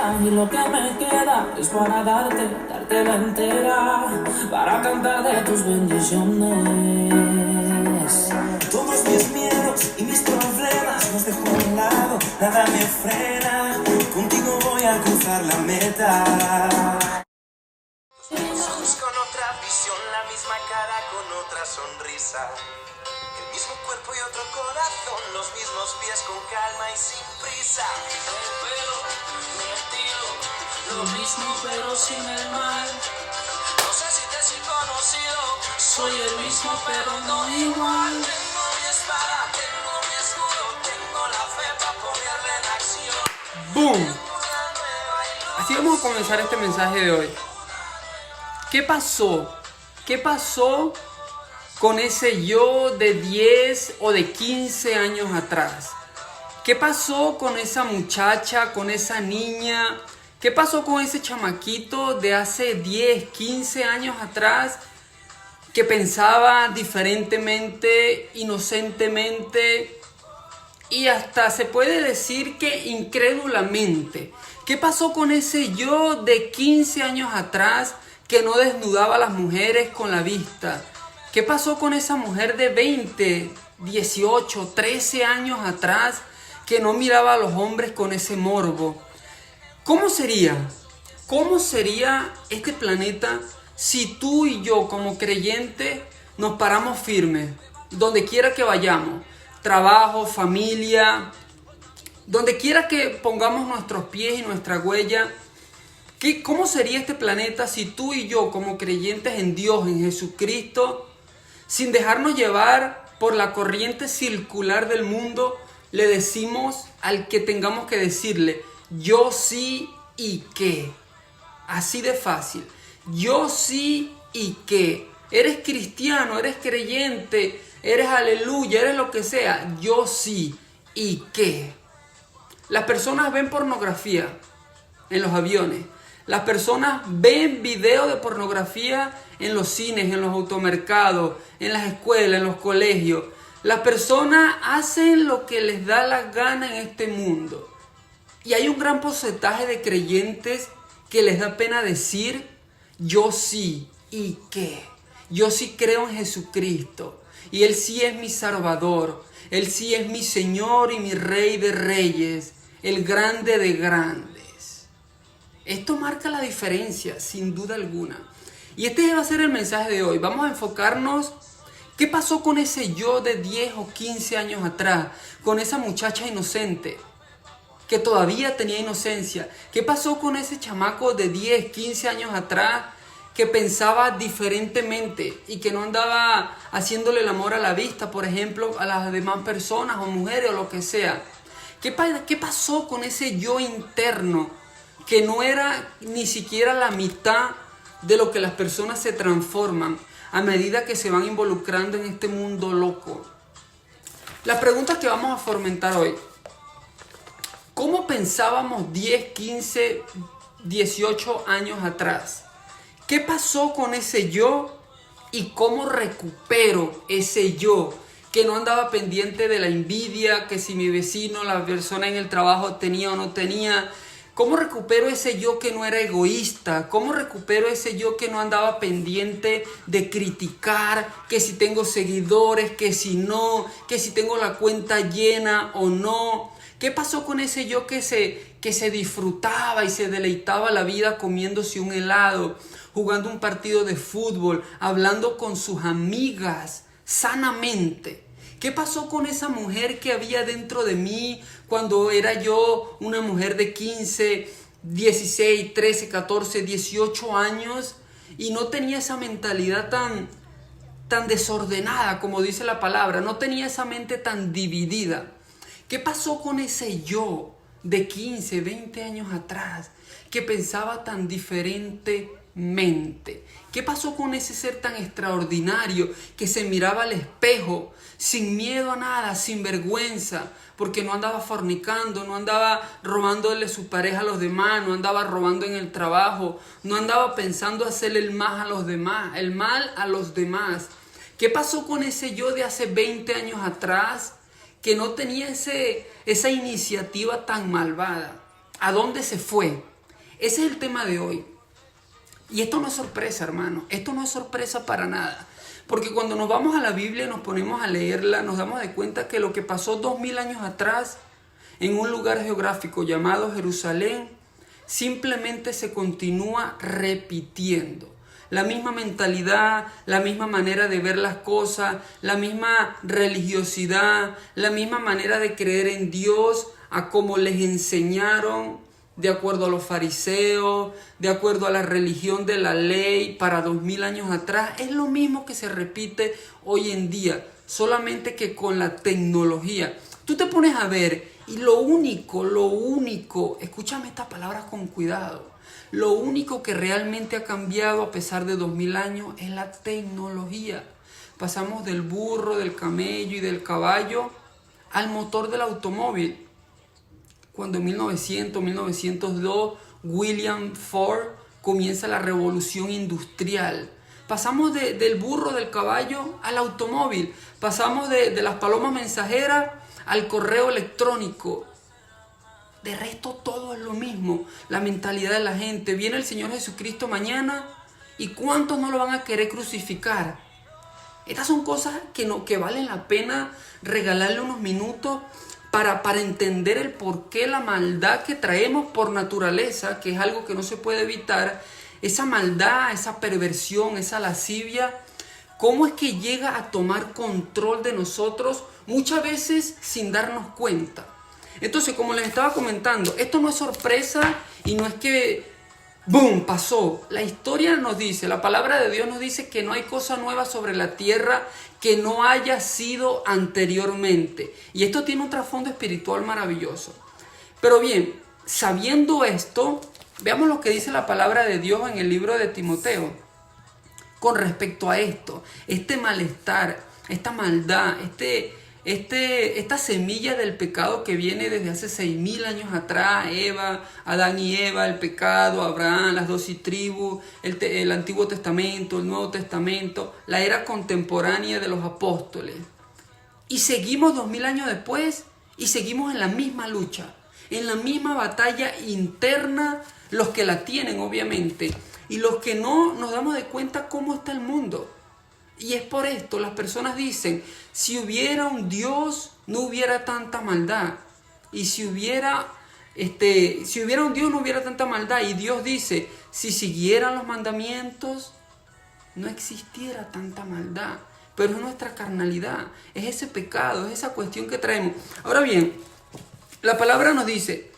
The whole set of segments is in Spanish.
queda y lo que me queda es para darte la entera, para cantar de tus bendiciones. Todos mis miedos y mis problemas los dejo a un lado, nada me frena, contigo voy a cruzar la meta. Ojos con otra visión, la misma cara con otra sonrisa, el mismo cuerpo y otro corazón, los mismos pies con calma y sin prisa. El pelo, mi estilo, lo mismo pero sin el mal. No sé si te soy conocido, soy el mismo pero no igual. Tengo mi espada, tengo mi escudo, tengo la fe para ponerla en acción. ¡Boom! Así vamos a comenzar este mensaje de hoy. ¿Qué pasó? ¿Qué pasó con ese yo de 10 o de 15 años atrás? ¿Qué pasó con esa muchacha, con esa niña? ¿Qué pasó con ese chamaquito de hace 10, 15 años atrás que pensaba diferentemente, inocentemente y hasta se puede decir que incrédulamente? ¿Qué pasó con ese yo de 15 años atrás que no desnudaba a las mujeres con la vista? ¿Qué pasó con esa mujer de 20, 18, 13 años atrás que no miraba a los hombres con ese morbo? ¿Cómo sería? ¿Cómo sería este planeta si tú y yo como creyentes nos paramos firmes donde quiera que vayamos? Trabajo, familia, donde quiera que pongamos nuestros pies y nuestra huella. ¿Cómo sería este planeta si tú y yo como creyentes en Dios, en Jesucristo, sin dejarnos llevar por la corriente circular del mundo, le decimos al que tengamos que decirle, yo sí y qué? Así de fácil. Yo sí y qué. Eres cristiano, eres creyente, eres aleluya, eres lo que sea. Yo sí y qué. Las personas ven pornografía en los aviones. Las personas ven videos de pornografía en los cines, en los automercados, en las escuelas, en los colegios. Las personas hacen lo que les da la gana en este mundo. Y hay un gran porcentaje de creyentes que les da pena decir, yo sí, ¿y qué? Yo sí creo en Jesucristo. Y Él sí es mi Salvador. Él sí es mi Señor y mi Rey de Reyes. El grande de grandes. Esto marca la diferencia, sin duda alguna. Y este va a ser el mensaje de hoy. Vamos a enfocarnos, ¿qué pasó con ese yo de 10 o 15 años atrás? Con esa muchacha inocente, que todavía tenía inocencia. ¿Qué pasó con ese chamaco de 10, 15 años atrás que pensaba diferentemente y que no andaba haciéndole el amor a la vista, por ejemplo, a las demás personas o mujeres o lo que sea? ¿Qué pasó con ese yo interno que no era ni siquiera la mitad de lo que las personas se transforman a medida que se van involucrando en este mundo loco? La pregunta que vamos a fomentar hoy: ¿cómo pensábamos 10, 15, 18 años atrás? ¿Qué pasó con ese yo? ¿Y cómo recupero ese yo que no andaba pendiente de la envidia, que si mi vecino, la persona en el trabajo tenía o no tenía? ¿Cómo recupero ese yo que no era egoísta? ¿Cómo recupero ese yo que no andaba pendiente de criticar, que si tengo seguidores, que si no, que si tengo la cuenta llena o no? ¿Qué pasó con ese yo que se disfrutaba y se deleitaba la vida comiéndose un helado, jugando un partido de fútbol, hablando con sus amigas sanamente? ¿Qué pasó con esa mujer que había dentro de mí cuando era yo una mujer de 15, 16, 13, 14, 18 años y no tenía esa mentalidad tan desordenada como dice la palabra? No tenía esa mente tan dividida. ¿Qué pasó con ese yo de 15, 20 años atrás que pensaba tan diferentemente? ¿Qué pasó con ese ser tan extraordinario que se miraba al espejo sin miedo a nada, sin vergüenza, porque no andaba fornicando, no andaba robándole su pareja a los demás, no andaba robando en el trabajo, no andaba pensando hacerle el mal a los demás, el mal a los demás? ¿Qué pasó con ese yo de hace 20 años atrás que no tenía esa iniciativa tan malvada? ¿A dónde se fue? Ese es el tema de hoy. Y esto no es sorpresa, hermano. Esto no es sorpresa para nada. Porque cuando nos vamos a la Biblia, nos ponemos a leerla, nos damos de cuenta que lo que pasó 2000 años atrás en un lugar geográfico llamado Jerusalén, simplemente se continúa repitiendo. La misma mentalidad, la misma manera de ver las cosas, la misma religiosidad, la misma manera de creer en Dios a como les enseñaron, de acuerdo a los fariseos, de acuerdo a la religión de la ley para 2000 años atrás. Es lo mismo que se repite hoy en día, solamente que con la tecnología. Tú te pones a ver y lo único, escúchame estas palabras con cuidado, lo único que realmente ha cambiado a pesar de 2000 años es la tecnología. Pasamos del burro, del camello y del caballo al motor del automóvil. Cuando en 1902 William Ford comienza la revolución industrial. Pasamos del burro, del caballo al automóvil. Pasamos de las palomas mensajeras al correo electrónico. De resto todo es lo mismo. La mentalidad de la gente. Viene el Señor Jesucristo mañana y ¿cuántos no lo van a querer crucificar? Estas son cosas que valen la pena regalarle unos minutos para entender el porqué la maldad que traemos por naturaleza, que es algo que no se puede evitar, esa maldad, esa perversión, esa lascivia, cómo es que llega a tomar control de nosotros muchas veces sin darnos cuenta. Entonces, como les estaba comentando, esto no es sorpresa y no es que ¡boom! Pasó. La historia nos dice, la palabra de Dios nos dice que no hay cosa nueva sobre la tierra que no haya sido anteriormente. Y esto tiene un trasfondo espiritual maravilloso. Pero bien, sabiendo esto, veamos lo que dice la palabra de Dios en el libro de Timoteo. Con respecto a esto, este malestar, esta maldad, esta semilla del pecado que viene desde hace 6000 años atrás, Adán y Eva, el pecado, Abraham, las 12 tribus, el Antiguo Testamento, el Nuevo Testamento, la era contemporánea de los apóstoles. Y seguimos 2000 años después y seguimos en la misma lucha, en la misma batalla interna, los que la tienen obviamente, y los que no nos damos de cuenta cómo está el mundo. Y es por esto, las personas dicen, si hubiera un Dios, no hubiera tanta maldad. Y si hubiera un Dios, no hubiera tanta maldad. Y Dios dice, si siguieran los mandamientos, no existiera tanta maldad. Pero es nuestra carnalidad, es ese pecado, es esa cuestión que traemos. Ahora bien, la palabra nos dice,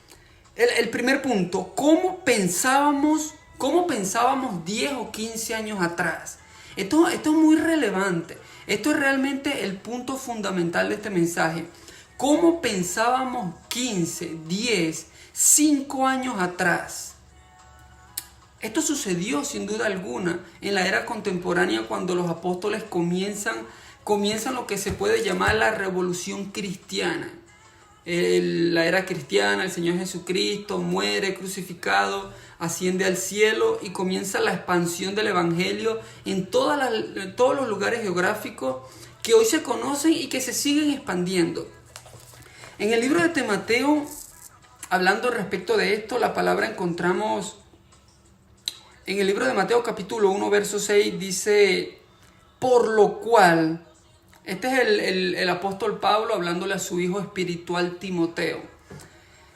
el primer punto, ¿cómo pensábamos 10 o 15 años atrás? Esto es muy relevante. Esto es realmente el punto fundamental de este mensaje. ¿Cómo pensábamos 15, 10, 5 años atrás? Esto sucedió sin duda alguna en la era contemporánea cuando los apóstoles comienzan lo que se puede llamar la revolución cristiana. La era cristiana, el Señor Jesucristo muere crucificado, asciende al cielo y comienza la expansión del evangelio en todos los lugares geográficos que hoy se conocen y que se siguen expandiendo. En el libro de Mateo, hablando respecto de esto, la palabra encontramos en el libro de Mateo capítulo 1 verso 6, dice, por lo cual, este es el apóstol Pablo hablándole a su hijo espiritual Timoteo.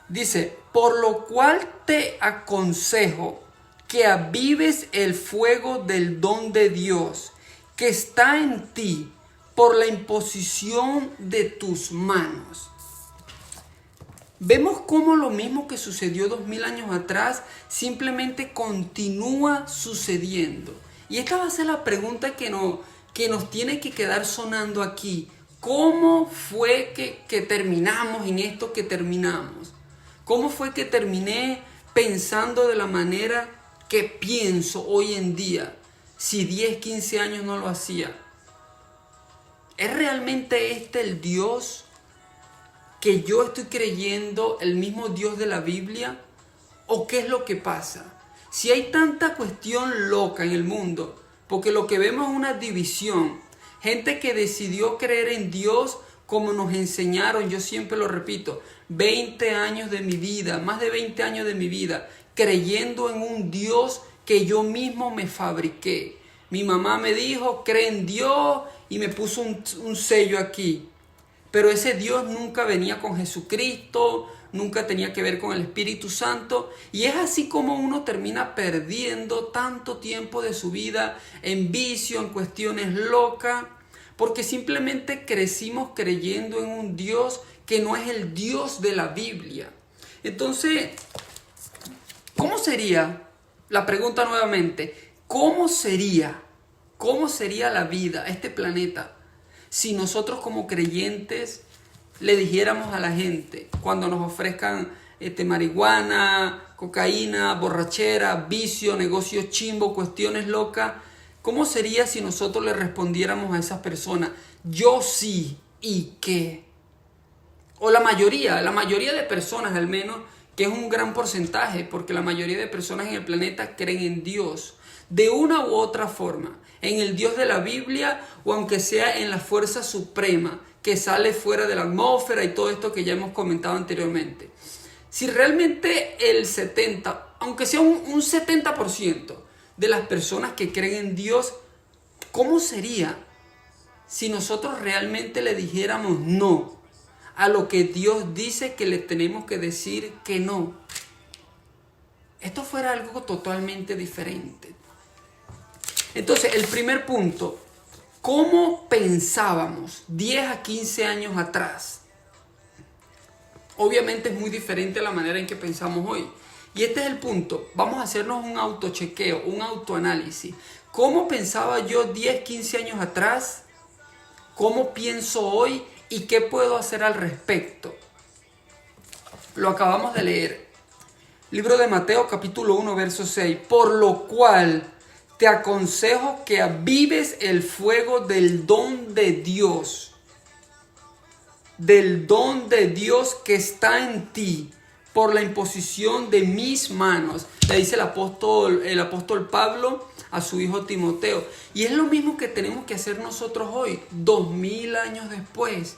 Dice, por lo cual te aconsejo que avives el fuego del don de Dios que está en ti por la imposición de tus manos. Vemos cómo lo mismo que sucedió 2000 años atrás simplemente continúa sucediendo. Y esta va a ser la pregunta que nos tiene que quedar sonando aquí. ¿Cómo fue que terminamos en esto que terminamos? ¿Cómo fue que terminé pensando de la manera que pienso hoy en día? Si 10, 15 años no lo hacía. ¿Es realmente este el Dios que yo estoy creyendo, el mismo Dios de la Biblia? ¿O qué es lo que pasa? Si hay tanta cuestión loca en el mundo, porque lo que vemos es una división, gente que decidió creer en Dios como nos enseñaron, yo siempre lo repito, 20 años de mi vida, más de 20 años de mi vida, creyendo en un Dios que yo mismo me fabriqué. Mi mamá me dijo, cree en Dios, y me puso un sello aquí. Pero ese Dios nunca venía con Jesucristo, nunca tenía que ver con el Espíritu Santo. Y es así como uno termina perdiendo tanto tiempo de su vida en vicio, en cuestiones locas, porque simplemente crecimos creyendo en un Dios que no es el Dios de la Biblia. Entonces, ¿cómo sería? La pregunta nuevamente, ¿cómo sería la vida, este planeta, si nosotros como creyentes le dijéramos a la gente, cuando nos ofrezcan marihuana, cocaína, borrachera, vicio, negocio chimbo, cuestiones locas, ¿cómo sería si nosotros le respondiéramos a esas personas, yo sí, ¿y qué? O la mayoría de personas al menos, que es un gran porcentaje, porque la mayoría de personas en el planeta creen en Dios, de una u otra forma, en el Dios de la Biblia, o aunque sea en la fuerza suprema, que sale fuera de la atmósfera y todo esto que ya hemos comentado anteriormente. Si realmente el 70, aunque sea un 70% de las personas que creen en Dios, ¿cómo sería si nosotros realmente le dijéramos no a lo que Dios dice que le tenemos que decir que no? Esto fuera algo totalmente diferente. Entonces, el primer punto, ¿cómo pensábamos 10 a 15 años atrás? Obviamente es muy diferente a la manera en que pensamos hoy. Y este es el punto, vamos a hacernos un autochequeo, un autoanálisis. ¿Cómo pensaba yo 10, 15 años atrás? ¿Cómo pienso hoy? ¿Y qué puedo hacer al respecto? Lo acabamos de leer. Libro de Mateo, capítulo 1, verso 6. Por lo cual te aconsejo que avives el fuego del don de Dios. Del don de Dios que está en ti por la imposición de mis manos. Le dice el apóstol Pablo a su hijo Timoteo. Y es lo mismo que tenemos que hacer nosotros hoy, 2000 años después.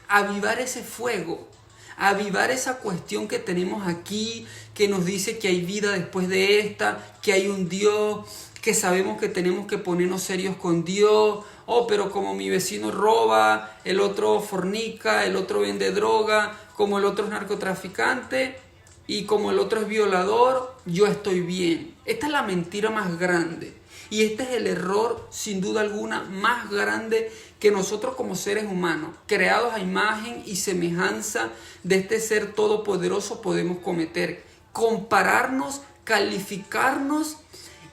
Avivar ese fuego, avivar esa cuestión que tenemos aquí, que nos dice que hay vida después de esta, que hay un Dios, que sabemos que tenemos que ponernos serios con Dios. Oh, pero como mi vecino roba, el otro fornica, el otro vende droga, como el otro es narcotraficante y como el otro es violador, yo estoy bien. Esta es la mentira más grande. Y este es el error, sin duda alguna, más grande que nosotros como seres humanos, creados a imagen y semejanza de este ser todopoderoso, podemos cometer. Compararnos, calificarnos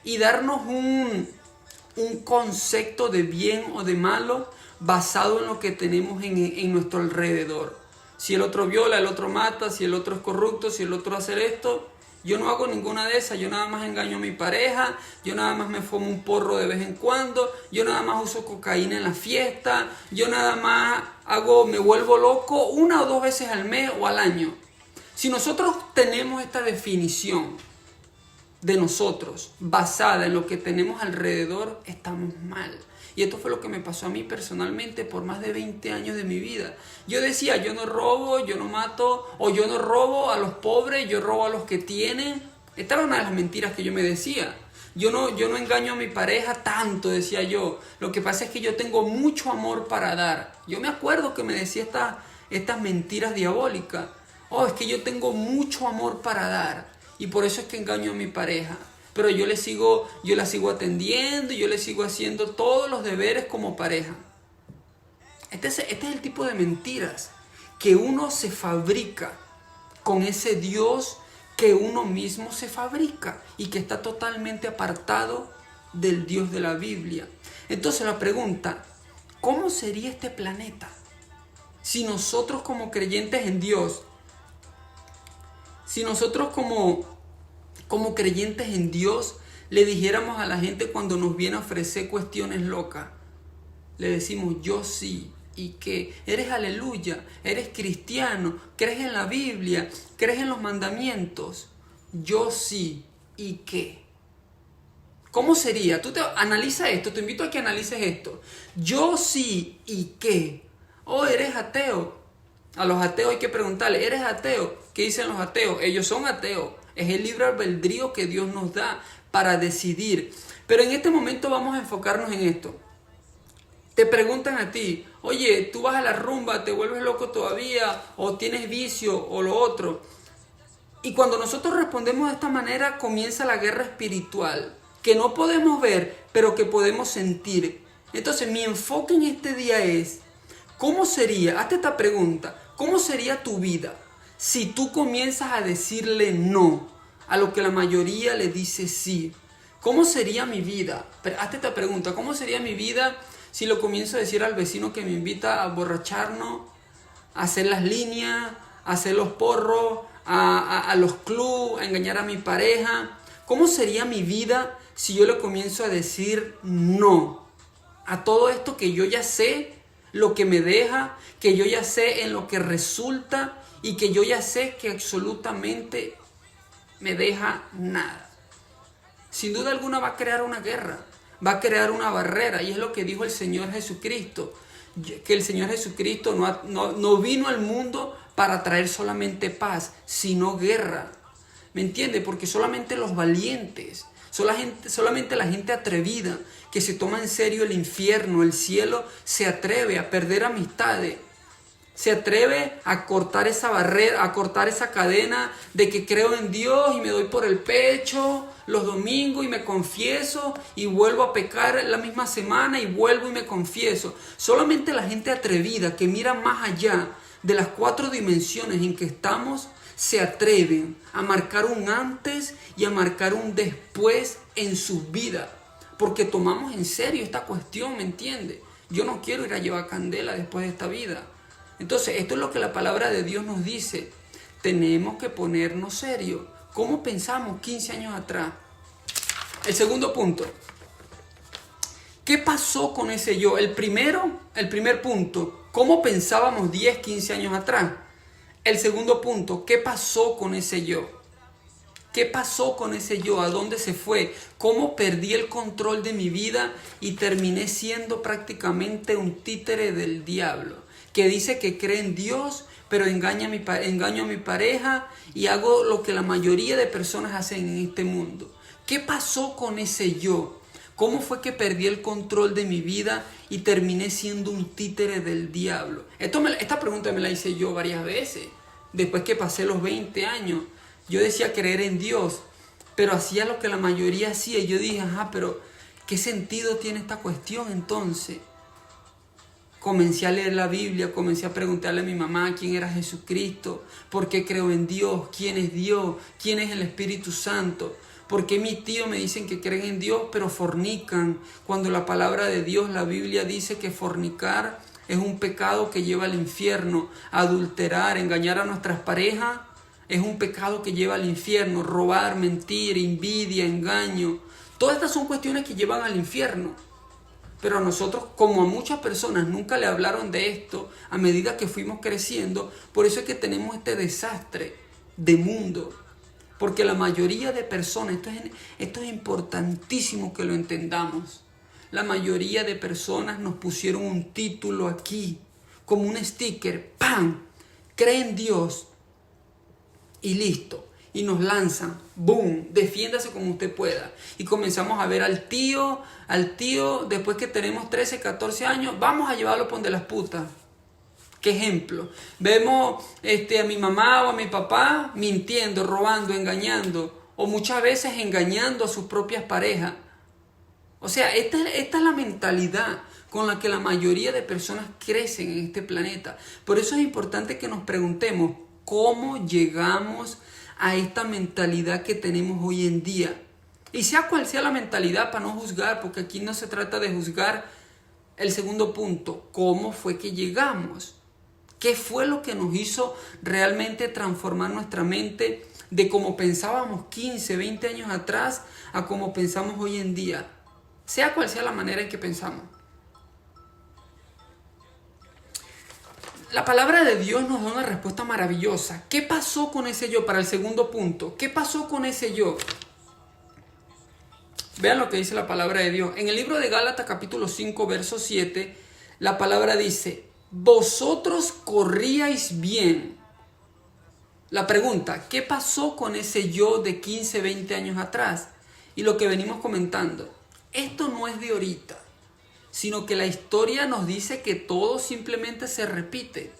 y darnos un concepto de bien o de malo basado en lo que tenemos en nuestro alrededor. Si el otro viola, el otro mata, si el otro es corrupto, si el otro hace esto, yo no hago ninguna de esas. Yo nada más engaño a mi pareja, yo nada más me fumo un porro de vez en cuando, yo nada más uso cocaína en la fiesta, yo nada más me vuelvo loco 1 o 2 veces al mes o al año. Si nosotros tenemos esta definición de nosotros basada en lo que tenemos alrededor, estamos mal. Y esto fue lo que me pasó a mí personalmente por más de 20 años de mi vida. Yo decía, yo no robo, yo no mato, o yo no robo a los pobres, yo robo a los que tienen. Esta era una de las mentiras que yo me decía. Yo no engaño a mi pareja tanto, decía yo. Lo que pasa es que yo tengo mucho amor para dar. Yo me acuerdo que me decía estas mentiras diabólicas. Oh, es que yo tengo mucho amor para dar y por eso es que engaño a mi pareja. Pero yo la sigo atendiendo, yo le sigo haciendo todos los deberes como pareja. Este es el tipo de mentiras que uno se fabrica con ese Dios que uno mismo se fabrica y que está totalmente apartado del Dios de la Biblia. Entonces la pregunta, ¿cómo sería este planeta si nosotros como creyentes en Dios, si nosotros como creyentes en Dios le dijéramos a la gente cuando nos viene a ofrecer cuestiones locas, le decimos yo sí, y que eres aleluya, eres cristiano, crees en la Biblia, crees en los mandamientos, yo sí, ¿y qué? ¿Cómo sería? Analiza esto, te invito a que analices esto. Yo sí, ¿y qué? Oh, eres ateo. A los ateos hay que preguntarle, ¿eres ateo? ¿Qué dicen los ateos? Ellos son ateos. Es el libre albedrío que Dios nos da para decidir. Pero en este momento vamos a enfocarnos en esto. Te preguntan a ti, oye, tú vas a la rumba, te vuelves loco todavía, o tienes vicio, o lo otro. Y cuando nosotros respondemos de esta manera, comienza la guerra espiritual, que no podemos ver, pero que podemos sentir. Entonces, mi enfoque en este día es, ¿cómo sería? Hazte esta pregunta, ¿cómo sería tu vida si tú comienzas a decirle no a lo que la mayoría le dice sí? ¿Cómo sería mi vida? Hazte esta pregunta, ¿cómo sería mi vida si lo comienzo a decir al vecino que me invita a borracharnos, a hacer las líneas, a hacer los porros, a los clubs, a engañar a mi pareja? ¿Cómo sería mi vida si yo le comienzo a decir no a todo esto que yo ya sé lo que me deja, que yo ya sé en lo que resulta y que yo ya sé que absolutamente me deja nada? Sin duda alguna va a crear una guerra, va a crear una barrera, y es lo que dijo el Señor Jesucristo, que el Señor Jesucristo no vino al mundo para traer solamente paz, sino guerra. ¿Me entiende? Porque solamente los valientes, solamente la gente atrevida, que se toma en serio el infierno, el cielo, se atreve a perder amistades, se atreve a cortar esa barrera, a cortar esa cadena de que creo en Dios y me doy por el pecho los domingos y me confieso y vuelvo a pecar la misma semana y vuelvo y me confieso. Solamente la gente atrevida que mira más allá de las 4 dimensiones en que estamos se atreven a marcar un antes y a marcar un después en sus vidas, porque tomamos en serio esta cuestión, ¿me entiende? Yo no quiero ir a llevar candela después de esta vida. Entonces, esto es lo que la palabra de Dios nos dice. Tenemos que ponernos serios. ¿Cómo pensamos 15 años atrás? El segundo punto. ¿Qué pasó con ese yo? El primer punto. ¿Cómo pensábamos 10, 15 años atrás? El segundo punto. ¿Qué pasó con ese yo? ¿Qué pasó con ese yo? ¿A dónde se fue? ¿Cómo perdí el control de mi vida y terminé siendo prácticamente un títere del diablo? Que dice que cree en Dios, pero engaño a mi pareja y hago lo que la mayoría de personas hacen en este mundo. ¿Qué pasó con ese yo? ¿Cómo fue que perdí el control de mi vida y terminé siendo un títere del diablo? Esta pregunta me la hice yo varias veces. Después que pasé los 20 años, yo decía creer en Dios, pero hacía lo que la mayoría hacía. Y yo dije, pero ¿qué sentido tiene esta cuestión entonces? Comencé a leer la Biblia, comencé a preguntarle a mi mamá quién era Jesucristo, por qué creo en Dios, quién es Dios, quién es el Espíritu Santo, por qué mis tíos me dicen que creen en Dios pero fornican, cuando la palabra de Dios, la Biblia dice que fornicar es un pecado que lleva al infierno, adulterar, engañar a nuestras parejas es un pecado que lleva al infierno, robar, mentir, envidia, engaño, todas estas son cuestiones que llevan al infierno. Pero a nosotros, como a muchas personas, nunca le hablaron de esto a medida que fuimos creciendo. Por eso es que tenemos este desastre de mundo. Porque la mayoría de personas, esto es importantísimo que lo entendamos. La mayoría de personas nos pusieron un título aquí, como un sticker, ¡pam! Cree en Dios y listo. Y nos lanzan, ¡boom! Defiéndase como usted pueda. Y comenzamos a ver al tío, después que tenemos 13, 14 años, vamos a llevarlo por donde las putas. ¿Qué ejemplo? Vemos a mi mamá o a mi papá mintiendo, robando, engañando, o muchas veces engañando a sus propias parejas. O sea, esta es la mentalidad con la que la mayoría de personas crecen en este planeta. Por eso es importante que nos preguntemos, ¿cómo llegamos a esta mentalidad que tenemos hoy en día? Y sea cual sea la mentalidad, para no juzgar, porque aquí no se trata de juzgar. El segundo punto, ¿cómo fue que llegamos? ¿Qué fue lo que nos hizo realmente transformar nuestra mente de cómo pensábamos 15, 20 años atrás a cómo pensamos hoy en día? Sea cual sea la manera en que pensamos. La palabra de Dios nos da una respuesta maravillosa. ¿Qué pasó con ese yo? Para el segundo punto, ¿qué pasó con ese yo? Vean lo que dice la palabra de Dios. En el libro de Gálatas capítulo 5, verso 7, la palabra dice, vosotros corríais bien. La pregunta, ¿qué pasó con ese yo de 15, 20 años atrás? Y lo que venimos comentando, esto no es de ahorita, sino que la historia nos dice que todo simplemente se repite.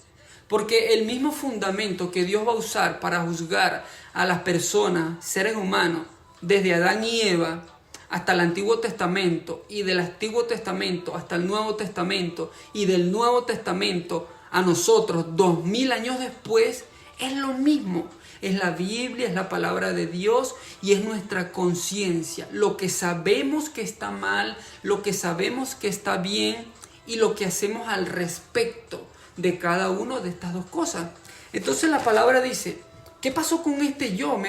Porque el mismo fundamento que Dios va a usar para juzgar a las personas, seres humanos, desde Adán y Eva hasta el Antiguo Testamento, y del Antiguo Testamento hasta el Nuevo Testamento, y del Nuevo Testamento a nosotros 2000 años después, es lo mismo. Es la Biblia, es la palabra de Dios y es nuestra conciencia. Lo que sabemos que está mal, lo que sabemos que está bien y lo que hacemos al respecto de cada una de estas dos cosas. Entonces la palabra dice, ¿qué pasó con este yo?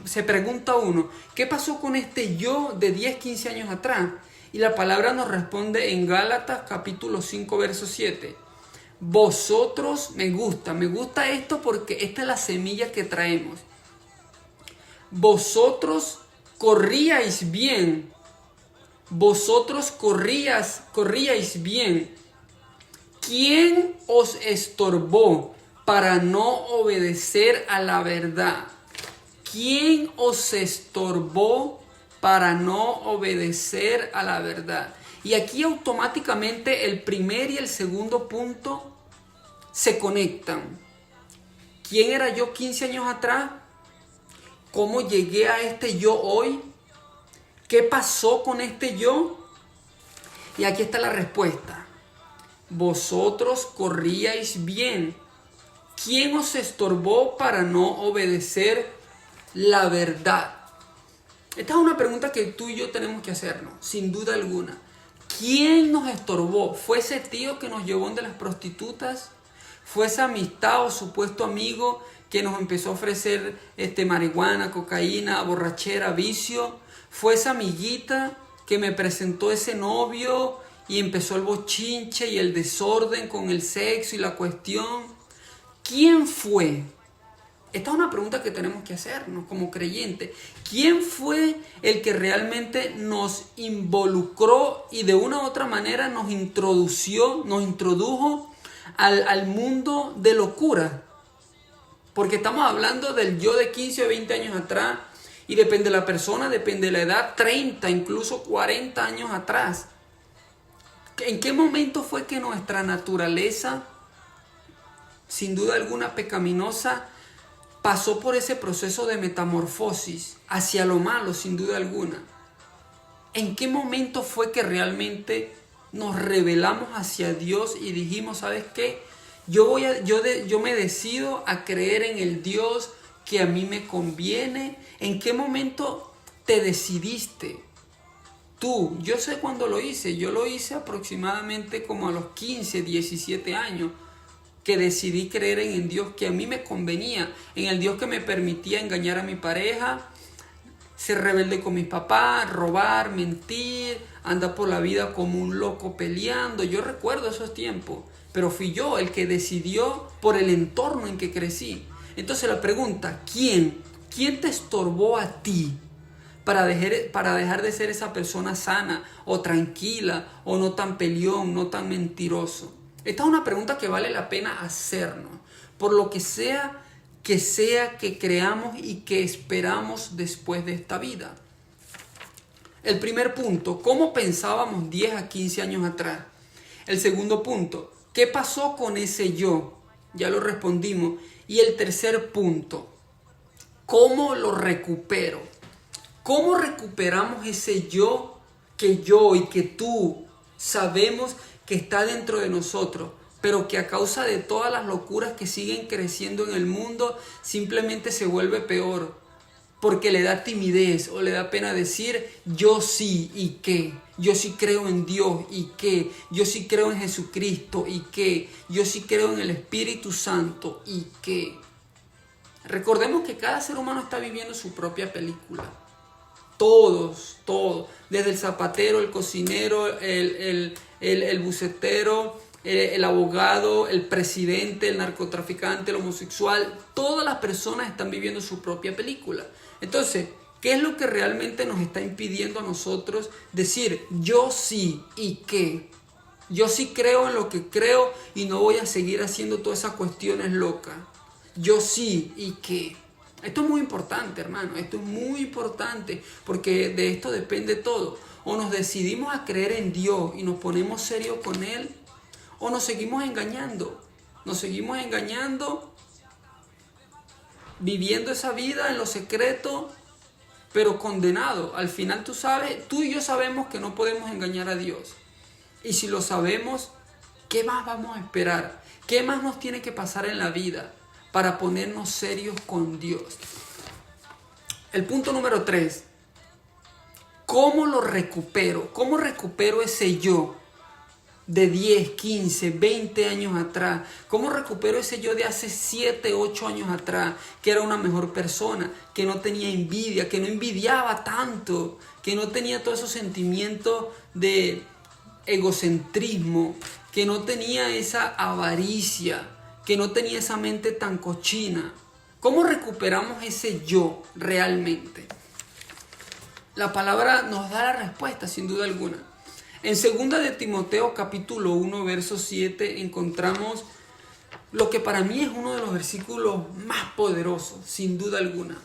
Se pregunta uno, ¿qué pasó con este yo de 10, 15 años atrás? Y la palabra nos responde en Gálatas capítulo 5, verso 7. Vosotros, me gusta esto porque esta es la semilla que traemos. Vosotros corríais bien. Vosotros corríais bien. ¿Quién os estorbó para no obedecer a la verdad? ¿Quién os estorbó para no obedecer a la verdad? Y aquí automáticamente el primer y el segundo punto se conectan. ¿Quién era yo 15 años atrás? ¿Cómo llegué a este yo hoy? ¿Qué pasó con este yo? Y aquí está la respuesta. Vosotros corríais bien. ¿Quién os estorbó para no obedecer la verdad? Esta es una pregunta que tú y yo tenemos que hacernos, sin duda alguna. ¿Quién nos estorbó? ¿Fue ese tío que nos llevó de las prostitutas? ¿Fue esa amistad o supuesto amigo que nos empezó a ofrecer marihuana, cocaína, borrachera, vicio? ¿Fue esa amiguita que me presentó ese novio y empezó el bochinche y el desorden con el sexo y la cuestión? ¿Quién fue? Esta es una pregunta que tenemos que hacernos como creyentes. ¿Quién fue el que realmente nos involucró y de una u otra manera nos introdujo al mundo de locura? Porque estamos hablando del yo de 15 o 20 años atrás y depende de la persona, depende de la edad, 30, incluso 40 años atrás. ¿En qué momento fue que nuestra naturaleza, sin duda alguna pecaminosa, pasó por ese proceso de metamorfosis hacia lo malo, sin duda alguna? ¿En qué momento fue que realmente nos rebelamos hacia Dios y dijimos, ¿sabes qué? Yo me decido a creer en el Dios que a mí me conviene. ¿En qué momento te decidiste? Tú, yo sé cuándo lo hice. Yo lo hice aproximadamente como a los 15, 17 años. Que decidí creer en el Dios que a mí me convenía, en el Dios que me permitía engañar a mi pareja, ser rebelde con mis papás, robar, mentir, andar por la vida como un loco peleando. Yo recuerdo esos tiempos, pero fui yo el que decidió por el entorno en que crecí. Entonces la pregunta, ¿quién te estorbó a ti para dejar de ser esa persona sana o tranquila o no tan peleón, no tan mentiroso? Esta es una pregunta que vale la pena hacernos, por lo que sea que creamos y que esperamos después de esta vida. El primer punto, ¿cómo pensábamos 10 a 15 años atrás? El segundo punto, ¿qué pasó con ese yo? Ya lo respondimos. Y el tercer punto, ¿cómo lo recupero? ¿Cómo recuperamos ese yo que yo y que tú sabemos que está dentro de nosotros, pero que a causa de todas las locuras que siguen creciendo en el mundo, simplemente se vuelve peor, porque le da timidez o le da pena decir, yo sí, ¿y qué? Yo sí creo en Dios, ¿y qué? Yo sí creo en Jesucristo, ¿y qué? Yo sí creo en el Espíritu Santo, ¿y qué? Recordemos que cada ser humano está viviendo su propia película. Todos, desde el zapatero, el cocinero, el bucetero, el abogado, el presidente, el narcotraficante, el homosexual, todas las personas están viviendo su propia película. Entonces, ¿qué es lo que realmente nos está impidiendo a nosotros decir yo sí y qué? Yo sí creo en lo que creo y no voy a seguir haciendo todas esas cuestiones locas. Yo sí, ¿y qué? Esto es muy importante, hermano. Esto es muy importante porque de esto depende todo. O nos decidimos a creer en Dios y nos ponemos serios con Él, o nos seguimos engañando. Nos seguimos engañando, viviendo esa vida en lo secreto, pero condenado. Al final tú y yo sabemos que no podemos engañar a Dios. Y si lo sabemos, ¿qué más vamos a esperar? ¿Qué más nos tiene que pasar en la vida para ponernos serios con Dios? El punto número 3. ¿Cómo lo recupero? ¿Cómo recupero ese yo de 10, 15, 20 años atrás? ¿Cómo recupero ese yo de hace 7, 8 años atrás? Que era una mejor persona, que no tenía envidia, que no envidiaba tanto, que no tenía todos esos sentimientos de egocentrismo, que no tenía esa avaricia, que no tenía esa mente tan cochina. ¿Cómo recuperamos ese yo realmente? La palabra nos da la respuesta, sin duda alguna. En 2 de Timoteo capítulo 1, verso 7, encontramos lo que para mí es uno de los versículos más poderosos, sin duda alguna.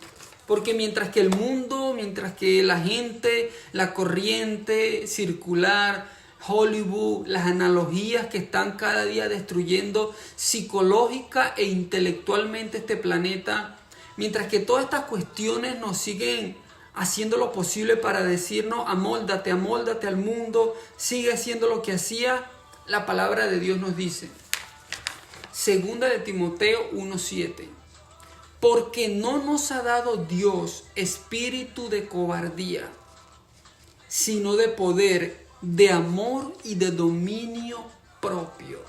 Porque mientras que el mundo, mientras que la gente, la corriente circular, Hollywood, las analogías que están cada día destruyendo psicológica e intelectualmente este planeta, mientras que todas estas cuestiones nos siguen haciendo lo posible para decirnos amóldate al mundo, sigue haciendo lo que hacía, la palabra de Dios nos dice, 2 de Timoteo 1:7, porque no nos ha dado Dios espíritu de cobardía, sino de poder, de amor y de dominio propio.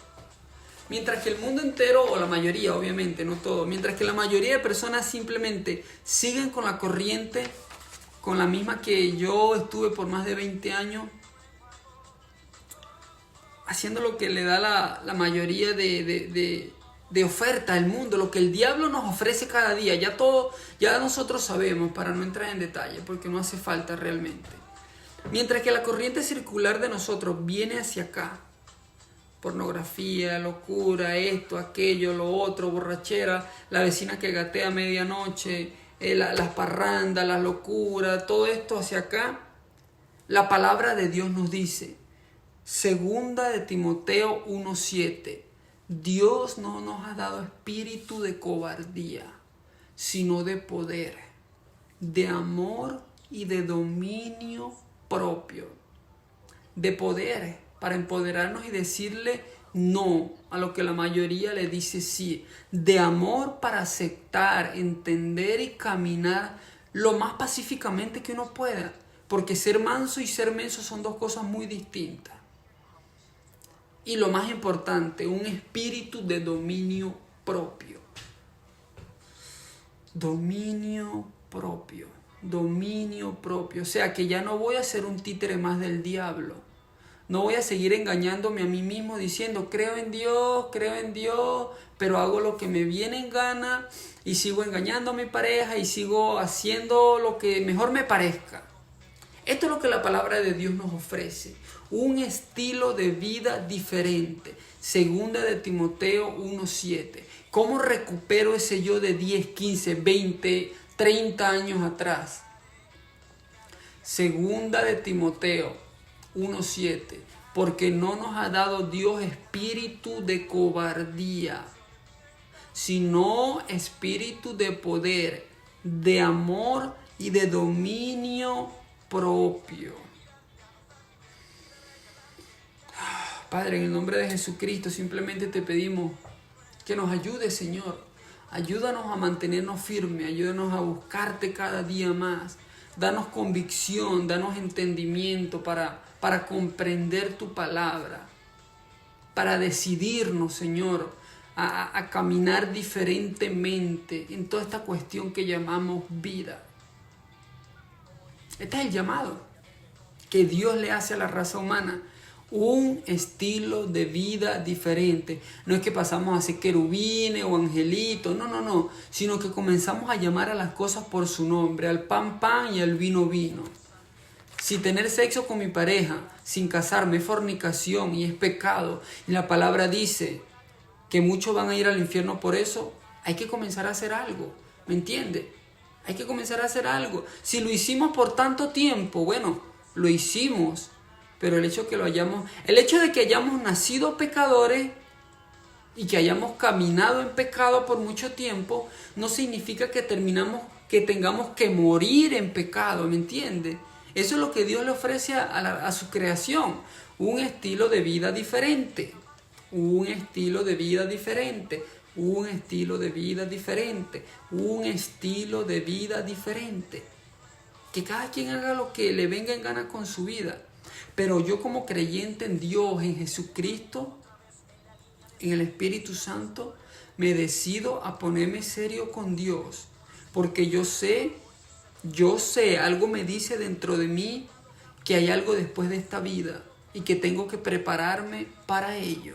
Mientras que el mundo entero, o la mayoría, obviamente, no todo, mientras que la mayoría de personas simplemente siguen con la corriente, con la misma que yo estuve por más de 20 años, haciendo lo que le da la mayoría de oferta al mundo, lo que el diablo nos ofrece cada día. Ya nosotros sabemos, para no entrar en detalle, porque no hace falta realmente. Mientras que la corriente circular de nosotros viene hacia acá, pornografía, locura, esto, aquello, lo otro, borrachera, la vecina que gatea a medianoche, las parrandas, la locura, todo esto hacia acá, la palabra de Dios nos dice, 2 de Timoteo 1:7, Dios no nos ha dado espíritu de cobardía, sino de poder, de amor y de dominio propio, de poder para empoderarnos y decirle no a lo que la mayoría le dice sí, de amor para aceptar, entender y caminar lo más pacíficamente que uno pueda, porque ser manso y ser menso son dos cosas muy distintas. Y lo más importante, un espíritu de dominio propio. Dominio propio. O sea que ya no voy a ser un títere más del diablo. No voy a seguir engañándome a mí mismo diciendo creo en Dios, pero hago lo que me viene en gana y sigo engañando a mi pareja y sigo haciendo lo que mejor me parezca. Esto es lo que la palabra de Dios nos ofrece, un estilo de vida diferente. 2 de Timoteo 1:7. ¿Cómo recupero ese yo de 10, 15, 20, 30 años atrás? 2 de Timoteo 1:7. Porque no nos ha dado Dios espíritu de cobardía, sino espíritu de poder, de amor y de dominio propio. Padre, en el nombre de Jesucristo simplemente te pedimos que nos ayudes, Señor. Ayúdanos a mantenernos firmes, ayúdanos a buscarte cada día más. Danos convicción, danos entendimiento para comprender tu palabra, para decidirnos, Señor, a caminar diferentemente en toda esta cuestión que llamamos vida. Este es el llamado que Dios le hace a la raza humana. Un estilo de vida diferente. No es que pasamos a ser querubines o angelitos, no, sino que comenzamos a llamar a las cosas por su nombre, al pan pan y al vino vino. Si tener sexo con mi pareja sin casarme es fornicación y es pecado, y la palabra dice que muchos van a ir al infierno por eso, hay que comenzar a hacer algo, ¿me entiende? Hay que comenzar a hacer algo. Si lo hicimos por tanto tiempo, bueno, lo hicimos, pero el hecho de que hayamos nacido pecadores y que hayamos caminado en pecado por mucho tiempo, no significa que tengamos que morir en pecado, ¿me entiende? Eso es lo que Dios le ofrece a su creación, un estilo de vida diferente, un estilo de vida diferente, un estilo de vida diferente, un estilo de vida diferente. Que cada quien haga lo que le venga en gana con su vida. Pero yo como creyente en Dios, en Jesucristo, en el Espíritu Santo, me decido a ponerme serio con Dios. Porque yo sé, algo me dice dentro de mí que hay algo después de esta vida y que tengo que prepararme para ello.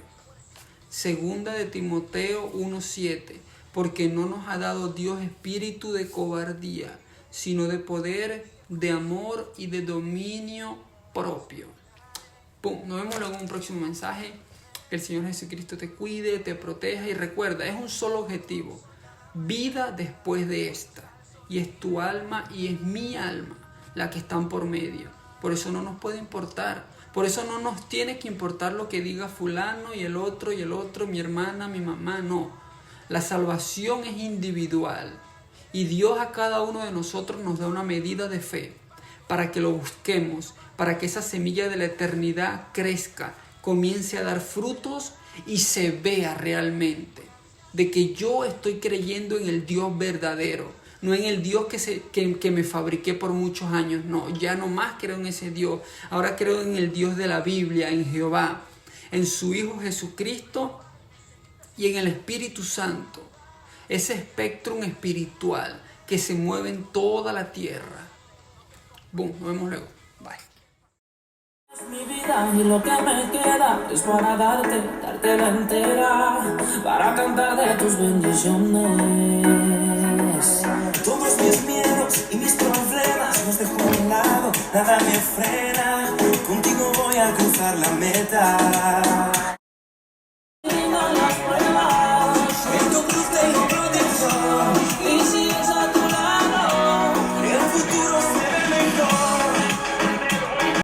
Segunda de Timoteo 1:7, porque no nos ha dado Dios espíritu de cobardía, sino de poder, de amor y de dominio propio. ¡Pum! Nos vemos luego en un próximo mensaje. Que el Señor Jesucristo te cuide, te proteja y recuerda, es un solo objetivo, vida después de esta. Y es tu alma y es mi alma la que están por medio. Por eso no nos puede importar. Por eso no nos tiene que importar lo que diga fulano y el otro, mi hermana, mi mamá, no. La salvación es individual y Dios a cada uno de nosotros nos da una medida de fe para que lo busquemos, para que esa semilla de la eternidad crezca, comience a dar frutos y se vea realmente de que yo estoy creyendo en el Dios verdadero. No en el Dios que me fabriqué por muchos años. No, ya no más creo en ese Dios. Ahora creo en el Dios de la Biblia, en Jehová, en su Hijo Jesucristo y en el Espíritu Santo. Ese espectro espiritual que se mueve en toda la tierra. Boom, nos vemos luego. Bye. Mi vida y lo que me queda es para darte la entera, para cantar de tus bendiciones. Todos mis miedos y mis problemas los dejo a un lado, nada me frena, contigo voy a cruzar la meta.